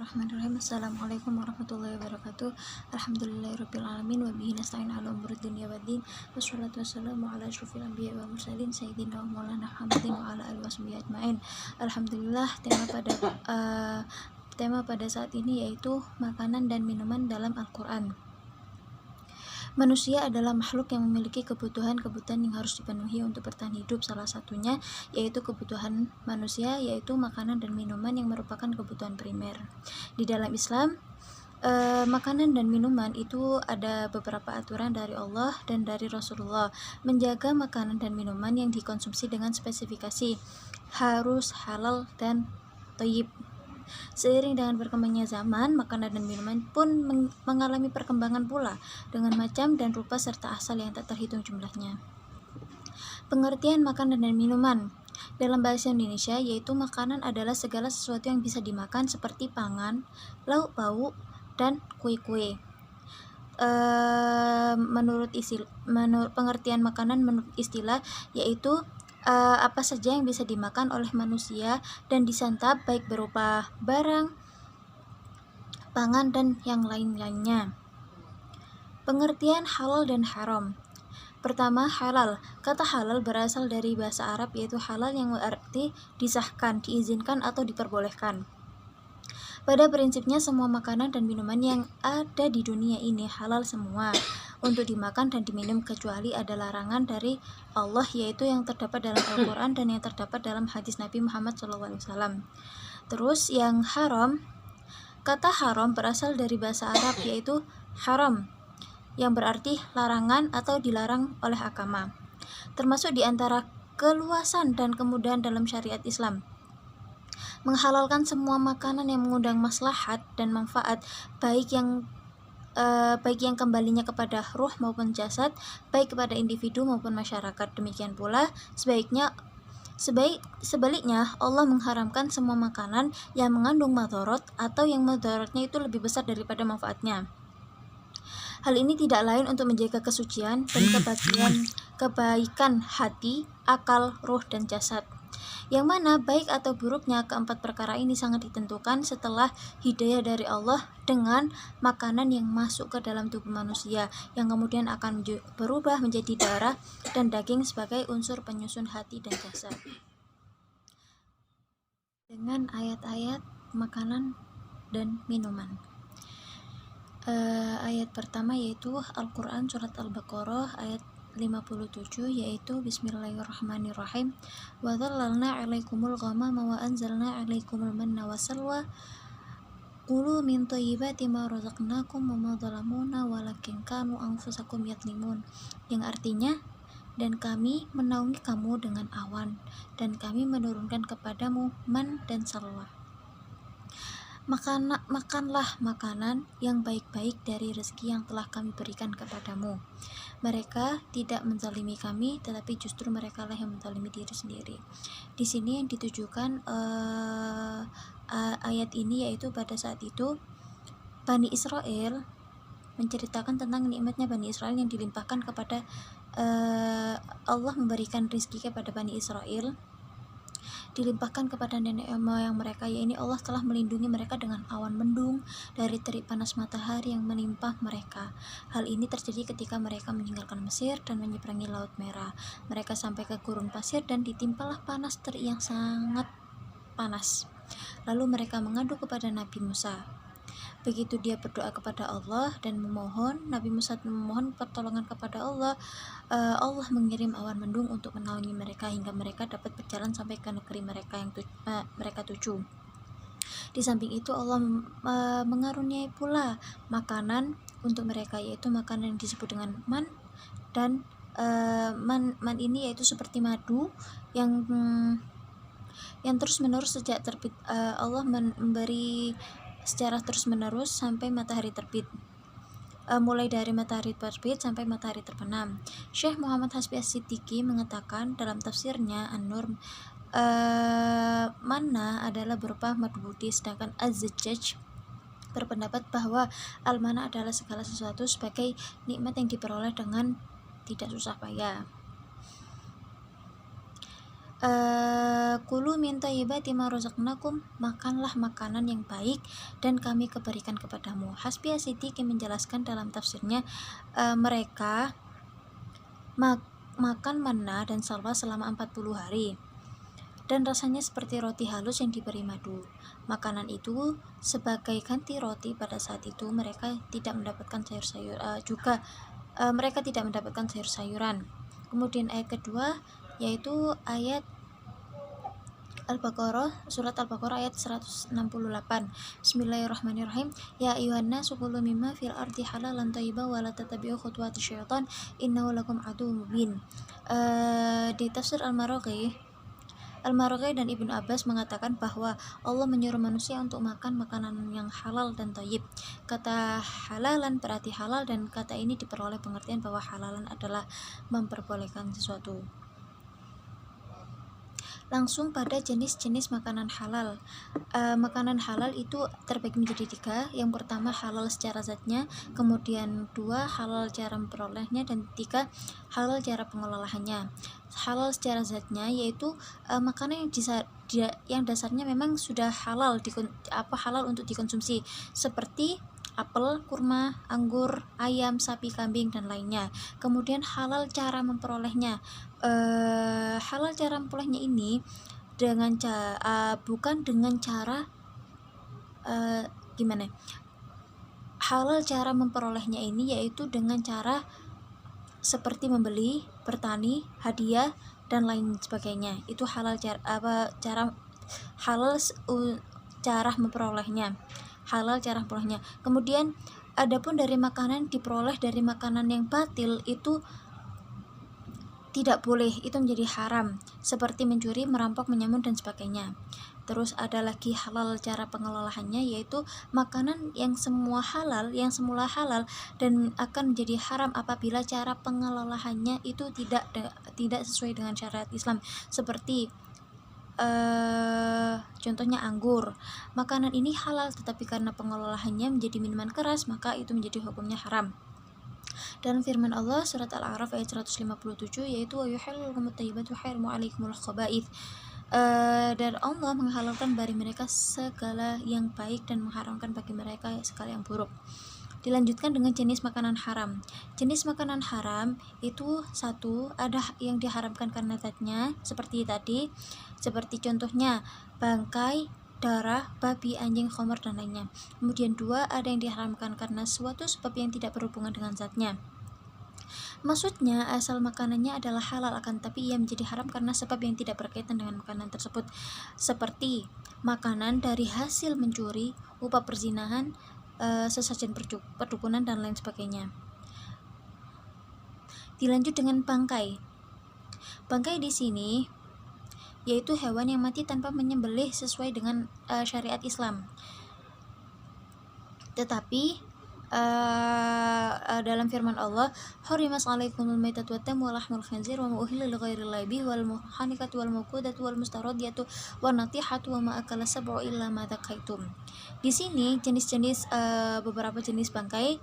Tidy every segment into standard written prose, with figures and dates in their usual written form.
Bismillahirrahmanirrahim. Assalamualaikum warahmatullahi wabarakatuh. Alhamdulillahirrabbilalamin. Wabihi nasta'in ala umuri dunya waddin. Wassalatu wassalamu ala asyrofil anbiya wa mursalin sayyidina wa maulana Muhammadin wa ala alihi washabihi ajmain. Alhamdulillah, tema pada saat ini yaitu makanan dan minuman dalam Al-Quran. Manusia adalah makhluk yang memiliki kebutuhan-kebutuhan yang harus dipenuhi untuk bertahan hidup. Salah satunya yaitu kebutuhan manusia, yaitu makanan dan minuman yang merupakan kebutuhan primer. Di dalam Islam, makanan dan minuman itu ada beberapa aturan dari Allah dan dari Rasulullah. Menjaga makanan dan minuman yang dikonsumsi dengan spesifikasi harus halal dan thayyib. Seiring dengan berkembangnya zaman, makanan dan minuman pun mengalami perkembangan pula dengan macam dan rupa serta asal yang tak terhitung jumlahnya. Pengertian makanan dan minuman dalam bahasa Indonesia yaitu makanan adalah segala sesuatu yang bisa dimakan seperti pangan, lauk pauk, dan kue-kue. Menurut pengertian makanan menurut istilah yaitu apa saja yang bisa dimakan oleh manusia dan disantap baik berupa barang, pangan, dan yang lain-lainnya. Pengertian halal dan haram. Pertama, halal. Kata halal berasal dari bahasa Arab yaitu halal yang berarti disahkan, diizinkan, atau diperbolehkan. Pada prinsipnya semua makanan dan minuman yang ada di dunia ini halal semua untuk dimakan dan diminum kecuali ada larangan dari Allah yaitu yang terdapat dalam Al-Quran dan yang terdapat dalam hadis Nabi Muhammad SAW. Terus yang haram, kata haram berasal dari bahasa Arab yaitu haram yang berarti larangan atau dilarang oleh agama, termasuk di antara keluasan dan kemudahan dalam syariat Islam. Menghalalkan semua makanan yang mengundang maslahat dan manfaat baik yang kembalinya kepada ruh maupun jasad, baik kepada individu maupun masyarakat. Demikian pula sebaliknya Allah mengharamkan semua makanan yang mengandung madharat atau yang madharatnya itu lebih besar daripada manfaatnya. Hal ini tidak lain untuk menjaga kesucian dan kebaikan hati, akal, ruh, dan jasad. Yang mana baik atau buruknya keempat perkara ini sangat ditentukan setelah hidayah dari Allah dengan makanan yang masuk ke dalam tubuh manusia yang kemudian akan berubah menjadi darah dan daging sebagai unsur penyusun hati dan jasad. Dengan ayat-ayat makanan dan minuman. Ayat pertama yaitu Al-Quran surat Al-Baqarah ayat 57 yaitu Bismillahirrahmanirrahim. Wa dhallalna 'alaikumul ghamama wa anzalna 'alaikumul manna wassalwa qulu min thayyibati ma razaqnakum wa ma dhalamuna walakin kanu anfusakum yadhlimun, yang artinya, dan kami menaungi kamu dengan awan dan kami menurunkan kepadamu man dan salwa. Makanlah makanan yang baik-baik dari rezeki yang telah kami berikan kepadamu. Mereka tidak menzalimi kami, tetapi justru mereka lah yang menzalimi diri sendiri. Di sini yang ditujukan ayat ini yaitu pada saat itu Bani Israel menceritakan tentang nikmatnya Bani Israel yang dilimpahkan kepada Allah memberikan rezeki kepada Bani Israel, dilimpahkan kepada nenek moyang mereka, yaitu Allah telah melindungi mereka dengan awan mendung dari terik panas matahari yang menimpa mereka. Hal ini terjadi ketika mereka meninggalkan Mesir dan menyeberangi Laut Merah. Mereka sampai ke gurun pasir dan ditimpalah panas terik yang sangat panas. Lalu mereka mengadu kepada Nabi Musa. Begitu dia berdoa kepada Allah dan Nabi Musa memohon pertolongan kepada Allah, Allah mengirim awan mendung untuk menaungi mereka hingga mereka dapat berjalan sampai ke negeri mereka yang mereka tuju. Di samping itu Allah mengaruniai pula makanan untuk mereka, yaitu makanan yang disebut dengan man, dan man ini yaitu seperti madu yang terus menerus sejak terbit. Allah memberi secara terus-menerus sampai matahari terbit, mulai dari matahari terbit sampai matahari terbenam. Syekh Muhammad Hasbi As-Siddiqi mengatakan dalam tafsirnya An-Nur, manna adalah berupa madu putih, sedangkan Az-Zajjaj berpendapat bahwa al-mana adalah segala sesuatu sebagai nikmat yang diperoleh dengan tidak susah payah. Kulu min thayyibati ma razaqnakum, makanlah makanan yang baik dan kami berikan kepadamu. Hasbi As-Siddiqi menjelaskan dalam tafsirnya, mereka makan manna dan salwa selama 40 hari dan rasanya seperti roti halus yang diberi madu. Makanan itu sebagai ganti roti. Pada saat itu mereka tidak mendapatkan mereka tidak mendapatkan sayur-sayuran. Kemudian ayat kedua yaitu ayat Al-Baqarah, surat Al-Baqarah ayat 168. Bismillahirrahmanirrahim. Ya ayyuhan nasu kulu mimma fil ardi halalan thayyiban wa la tattabi'u khutuwati syaitan innahu lakum aduwwun mubin. Di tafsir Al-Maraghi dan Ibnu Abbas mengatakan bahwa Allah menyuruh manusia untuk makan makanan yang halal dan thayyib. Kata halalan berarti halal, dan kata ini diperoleh pengertian bahwa halalan adalah memperbolehkan sesuatu. Langsung pada jenis-jenis makanan halal. Makanan halal itu terbagi menjadi 3. Yang pertama halal secara zatnya, kemudian 2 halal cara memperolehnya, dan 3 halal cara pengelolaannya. Halal secara zatnya yaitu makanan yang dasarnya memang sudah halal halal untuk dikonsumsi, seperti apel, kurma, anggur, ayam, sapi, kambing, dan lainnya. Kemudian halal cara memperolehnya. Halal cara memperolehnya ini bukan dengan cara gimana? Halal cara memperolehnya ini yaitu dengan cara seperti membeli, bertani, hadiah, dan lain sebagainya. Itu halal cara memperolehnya. Halal cara memperolehnya. Kemudian adapun dari makanan diperoleh dari makanan yang batil itu tidak boleh, itu menjadi haram, seperti mencuri, merampok, menyamun, dan sebagainya. Terus ada lagi halal cara pengelolaannya, yaitu makanan yang semula halal dan akan menjadi haram apabila cara pengelolaannya itu tidak sesuai dengan syariat Islam, seperti contohnya anggur. Makanan ini halal tetapi karena pengelolaannya menjadi minuman keras, maka itu menjadi hukumnya haram. Dan firman Allah surat Al-A'raf ayat 157 yaitu wa yuhillu lakumut thayyibat wa yuharrimu 'alaikumul khaba'ith. Dan Allah menghalalkan bagi mereka segala yang baik dan mengharamkan bagi mereka segala yang buruk. Dilanjutkan dengan jenis makanan haram. Jenis makanan haram itu satu, ada yang diharamkan karena zatnya seperti tadi, seperti contohnya bangkai, darah, babi, anjing, khamar, dan lainnya. Kemudian 2, ada yang diharamkan karena suatu sebab yang tidak berhubungan dengan zatnya. Maksudnya asal makanannya adalah halal, akan tapi ia menjadi haram karena sebab yang tidak berkaitan dengan makanan tersebut, seperti makanan dari hasil mencuri, upah perzinahan, sesajen perdukunan, dan lain sebagainya. Dilanjut dengan bangkai. Bangkai di sini yaitu hewan yang mati tanpa menyembelih sesuai dengan syariat Islam. Tetapi dalam firman Allah, hurimas alaikumul maitatu waddam wa lahmul khinzir wa ma uhilla li ghairillahi bihi wal muhanikatu wal mawqudatu wal mustaradiyatu wan natihatu wa ma akala sab'u illa ma dzakaitum. Di sini beberapa jenis bangkai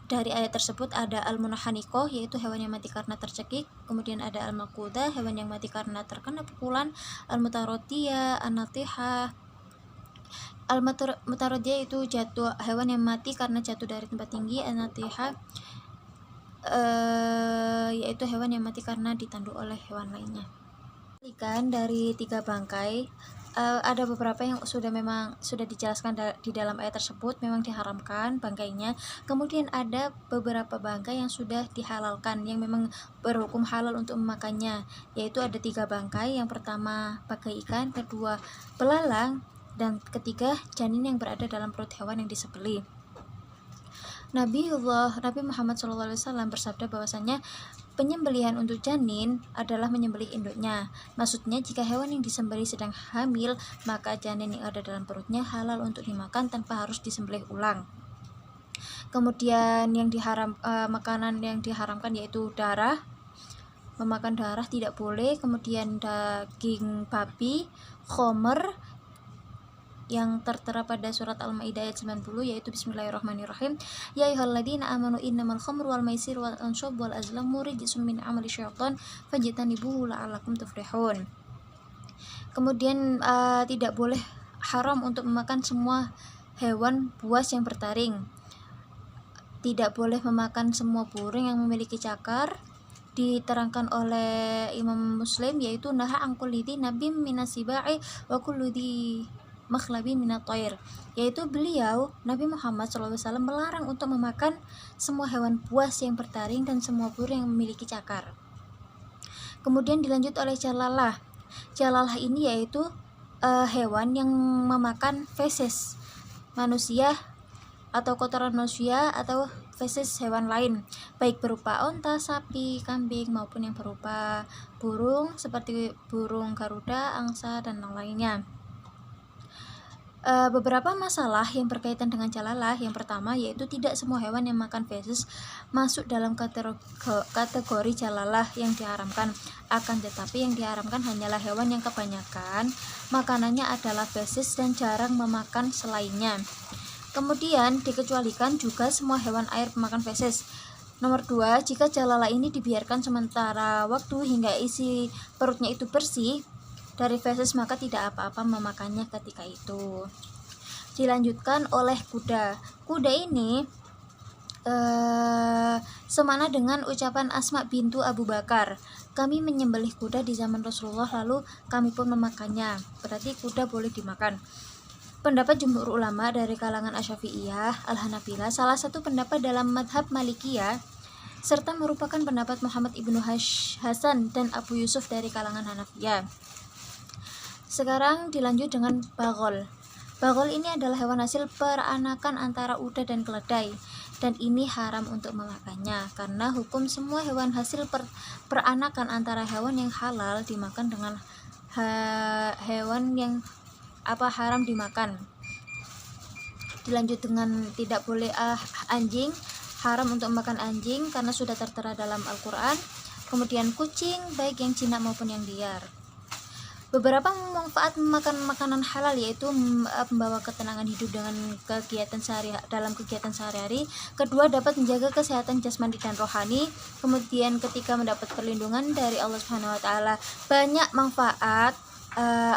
dari ayat tersebut ada al-munahanikoh, yaitu hewan yang mati karena tercekik. Kemudian ada al-maqudah, hewan yang mati karena terkena pukulan. Al-mutarodiyah, an-natihah. Al-mutarodiyah itu hewan yang mati karena jatuh dari tempat tinggi. An-natihah yaitu hewan yang mati karena ditanduk oleh hewan lainnya. Ikan dari 3 bangkai, ada beberapa yang sudah dijelaskan di dalam ayat tersebut, memang diharamkan bangkainya. Kemudian ada beberapa bangkai yang sudah dihalalkan, yang memang berhukum halal untuk memakannya, yaitu ada 3 bangkai. Yang pertama bangkai ikan, kedua belalang, dan ketiga janin yang berada dalam perut hewan yang disembelih. Nabi Muhammad SAW bersabda bahwasanya penyembelihan untuk janin adalah menyembelih induknya. Maksudnya jika hewan yang disembelih sedang hamil, maka janin yang ada dalam perutnya halal untuk dimakan tanpa harus disembelih ulang. Kemudian makanan yang diharamkan yaitu darah. Memakan darah tidak boleh. Kemudian daging babi, khamar, yang tertera pada surat Al-Maidah ayat 90, yaitu bismillahirrahmanirrahim. Ya ayyuhalladzina amanu innamal khamru wal maisir wal ansab wal azlamu rijsum min amali syaitan fajtanibuhu la'allakum tuflihun. Kemudian tidak boleh, haram untuk memakan semua hewan buas yang bertaring. Tidak boleh memakan semua burung yang memiliki cakar. Diterangkan oleh Imam Muslim, yaitu naha an kulli dhi nabim minasibai wa kullu dhi makhlabin minat thair, yaitu beliau Nabi Muhammad SAW melarang untuk memakan semua hewan buas yang bertaring dan semua burung yang memiliki cakar. Kemudian dilanjut oleh jalalah. Jalalah ini yaitu hewan yang memakan feses manusia atau kotoran manusia atau feses hewan lain, baik berupa onta, sapi, kambing maupun yang berupa burung seperti burung garuda, angsa dan yang lainnya. Beberapa masalah yang berkaitan dengan jalalah. Yang pertama yaitu tidak semua hewan yang makan feses masuk dalam kategori jalalah yang diharamkan. Akan tetapi yang diharamkan hanyalah hewan yang kebanyakan makanannya adalah feses dan jarang memakan selainnya. Kemudian dikecualikan juga semua hewan air pemakan feses. Nomor 2, jika jalalah ini dibiarkan sementara waktu hingga isi perutnya itu bersih dari feses, maka tidak apa-apa memakannya ketika itu. Dilanjutkan oleh kuda. Kuda ini semana dengan ucapan Asma bintu Abu Bakar, kami menyembelih kuda di zaman Rasulullah lalu kami pun memakannya. Berarti kuda boleh dimakan. Pendapat jumhur ulama dari kalangan Asy-Syafi'iyah, Al-Hanafilah, salah satu pendapat dalam madhab Malikiyah, serta merupakan pendapat Muhammad ibnu Hasan dan Abu Yusuf dari kalangan Hanafiyah. Sekarang dilanjut dengan bagol. Bagol ini adalah hewan hasil peranakan antara uda dan keledai, dan ini haram untuk memakannya karena hukum semua hewan hasil peranakan antara hewan yang halal dimakan dengan hewan yang haram dimakan. Dilanjut dengan tidak boleh anjing, haram untuk makan anjing karena sudah tertera dalam Al-Quran. Kemudian kucing, baik yang jinak maupun yang liar. Beberapa manfaat memakan makanan halal yaitu membawa ketenangan hidup dalam kegiatan sehari-hari. Kedua, dapat menjaga kesehatan jasmani dan rohani. Kemudian ketika mendapat perlindungan dari Allah Subhanahu wa taala. Banyak manfaat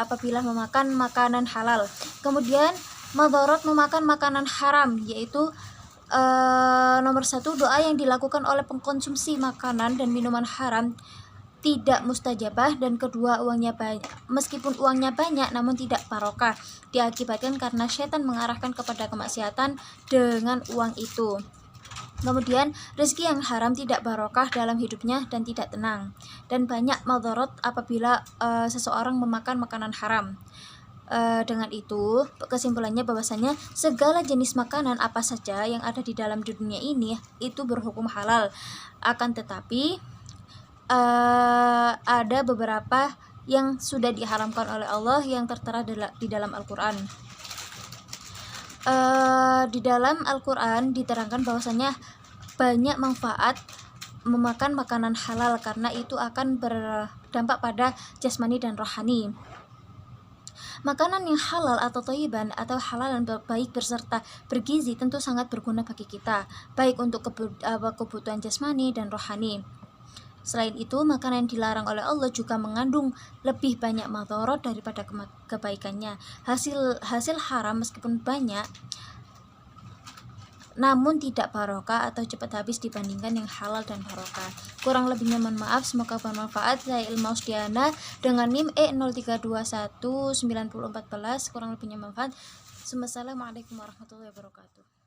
apabila memakan makanan halal. Kemudian madharat memakan makanan haram yaitu nomor 1, doa yang dilakukan oleh pengkonsumsi makanan dan minuman haram tidak mustajabah, dan kedua, uangnya banyak. Meskipun uangnya banyak namun tidak barokah, diakibatkan karena setan mengarahkan kepada kemaksiatan dengan uang itu. Kemudian rezeki yang haram tidak barokah dalam hidupnya dan tidak tenang, dan banyak madharat apabila seseorang memakan makanan haram. Dengan itu kesimpulannya bahwasanya segala jenis makanan apa saja yang ada di dalam dunia ini itu berhukum halal. Akan tetapi ada beberapa yang sudah diharamkan oleh Allah yang tertera di dalam Al-Quran. Di dalam Al-Quran diterangkan bahwasanya banyak manfaat memakan makanan halal karena itu akan berdampak pada jasmani dan rohani. Makanan yang halal atau thayyiban atau halal dan baik berserta bergizi tentu sangat berguna bagi kita, baik untuk kebutuhan jasmani dan rohani. Selain itu, makanan yang dilarang oleh Allah juga mengandung lebih banyak madharat daripada kebaikannya. Hasil haram meskipun banyak namun tidak barokah atau cepat habis dibandingkan yang halal dan barokah. Kurang lebihnya mohon maaf, semoga bermanfaat. Saya Ilma Usdiana dengan NIM E03219014. Kurang lebihnya manfaat. Assalamualaikum warahmatullahi wabarakatuh.